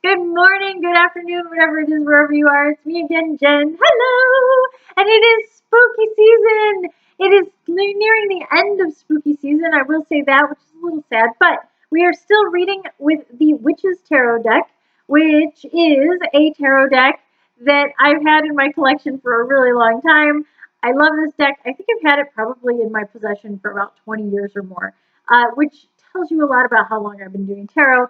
Good morning, good afternoon, whatever it is, wherever you are. It's me again, Jen. Hello! And it is spooky season. It is nearing the end of spooky season. I will say that, which is a little sad. But we are still reading with the Witch's Tarot deck, which is a tarot deck that I've had in my collection for a really long time. I love this deck. I think I've had it probably in my possession for about 20 years or more, which tells you a lot about how long I've been doing tarot.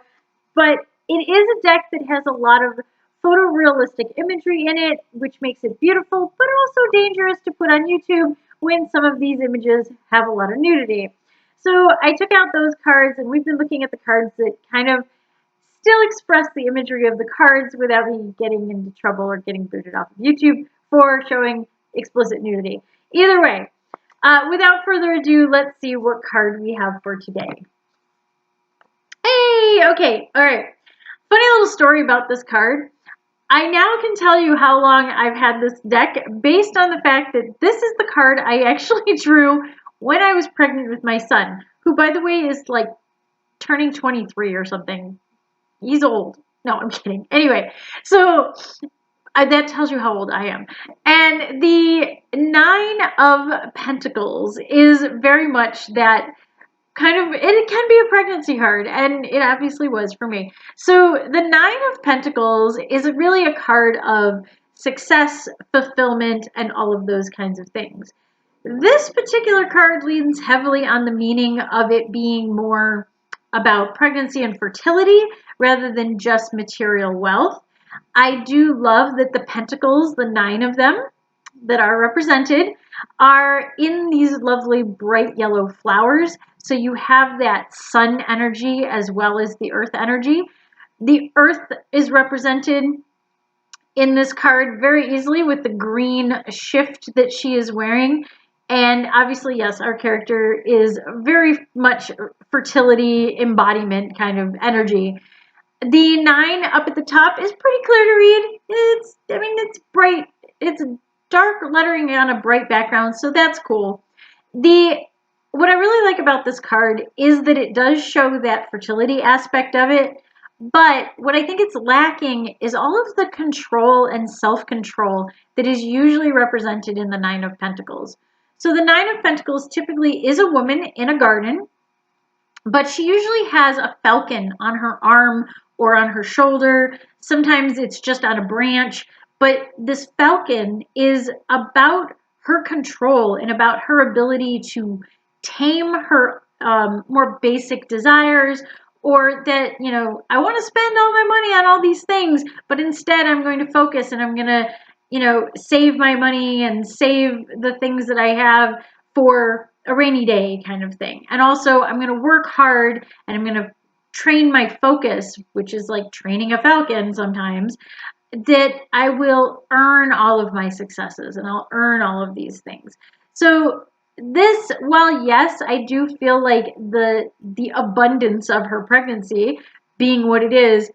But it is a deck that has a lot of photorealistic imagery in it, which makes it beautiful, but also dangerous to put on YouTube when some of these images have a lot of nudity. So I took out those cards, and we've been looking at the cards that kind of still express the imagery of the cards without me getting into trouble or getting booted off of YouTube for showing explicit nudity. Either way, without further ado, let's see what card we have for today. Hey, okay, all right. Funny little story about this card. I now can tell you how long I've had this deck based on the fact that this is the card I actually drew when I was pregnant with my son, who, by the way, is like turning 23 or something. He's old. No, I'm kidding. Anyway, so that tells you how old I am. And the Nine of Pentacles is very much that kind of, it can be a pregnancy card, and it obviously was for me. So the Nine of Pentacles is really a card of success, fulfillment, and all of those kinds of things. This particular card leans heavily on the meaning of it being more about pregnancy and fertility rather than just material wealth. I do love that the pentacles, the 9 of them that are represented, are in these lovely bright yellow flowers. So you have that sun energy as well as the earth energy. The earth is represented in this card very easily with the green shift that she is wearing. And obviously, yes, our character is very much fertility embodiment kind of energy. The 9 up at the top is pretty clear to read. It's bright. It's dark lettering on a bright background, so that's cool. What I really like about this card is that it does show that fertility aspect of it, but what I think it's lacking is all of the control and self-control that is usually represented in the 9 of Pentacles. So the 9 of Pentacles typically is a woman in a garden, but she usually has a falcon on her arm or on her shoulder. Sometimes it's just on a branch, but this falcon is about her control and about her ability to tame her more basic desires, or that, I want to spend all my money on all these things, but instead I'm going to focus and I'm going to, save my money and save the things that I have for a rainy day kind of thing. And also I'm going to work hard and I'm going to train my focus, which is like training a falcon sometimes, that I will earn all of my successes and I'll earn all of these things. So this, while yes, I do feel like the abundance of her pregnancy being what it is,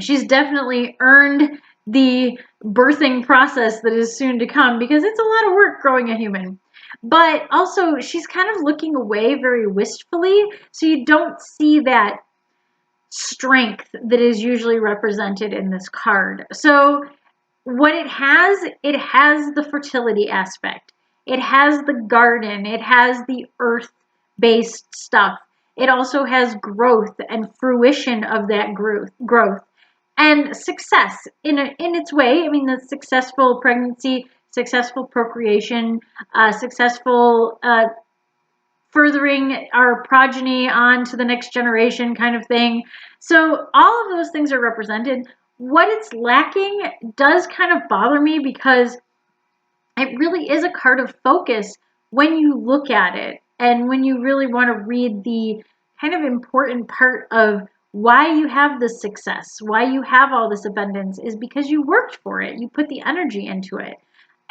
she's definitely earned the birthing process that is soon to come, because it's a lot of work growing a human. But also she's kind of looking away very wistfully, so you don't see that strength that is usually represented in this card. So what it has the fertility aspect. It has the garden. It has the earth-based stuff. It also has growth and fruition of that growth. And success in its way. I mean, the successful pregnancy, successful procreation, successful furthering our progeny on to the next generation kind of thing. So all of those things are represented. What it's lacking does kind of bother me, because it really is a card of focus when you look at it and when you really want to read the kind of important part of why you have this success, why you have all this abundance, is because you worked for it. You put the energy into it.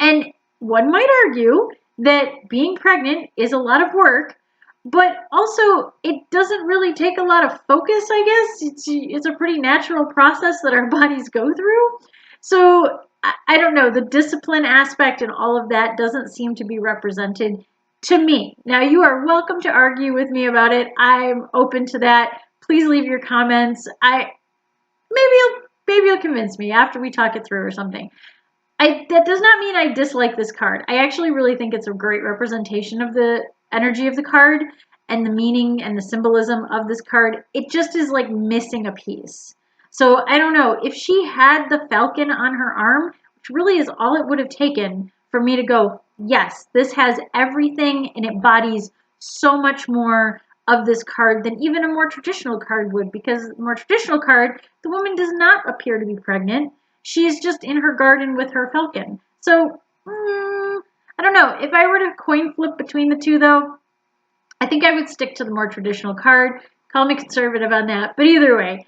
And one might argue that being pregnant is a lot of work, but also it doesn't really take a lot of focus, I guess. It's a pretty natural process that our bodies go through. So I don't know, the discipline aspect and all of that doesn't seem to be represented to me. Now, you are welcome to argue with me about it. I'm open to that. Please leave your comments. maybe you'll convince me after we talk it through or something. That does not mean I dislike this card. I actually really think it's a great representation of the energy of the card and the meaning and the symbolism of this card. It just is like missing a piece. So I don't know, if she had the falcon on her arm, which really is all it would have taken for me to go, yes, this has everything and it embodies so much more of this card than even a more traditional card would, because a more traditional card, the woman does not appear to be pregnant. She's just in her garden with her falcon. So, I don't know. If I were to coin flip between the two, though, I think I would stick to the more traditional card. Call me conservative on that. But either way,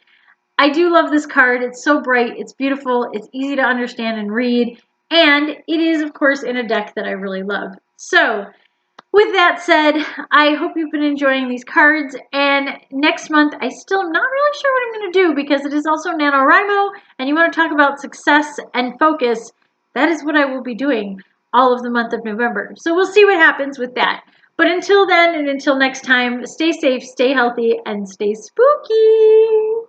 I do love this card. It's so bright. It's beautiful. It's easy to understand and read. And it is, of course, in a deck that I really love. So, with that said, I hope you've been enjoying these cards, and next month I still am not really sure what I'm going to do because it is also NaNoWriMo, and you want to talk about success and focus. That is what I will be doing all of the month of November. So we'll see what happens with that. But until then and until next time, stay safe, stay healthy, and stay spooky.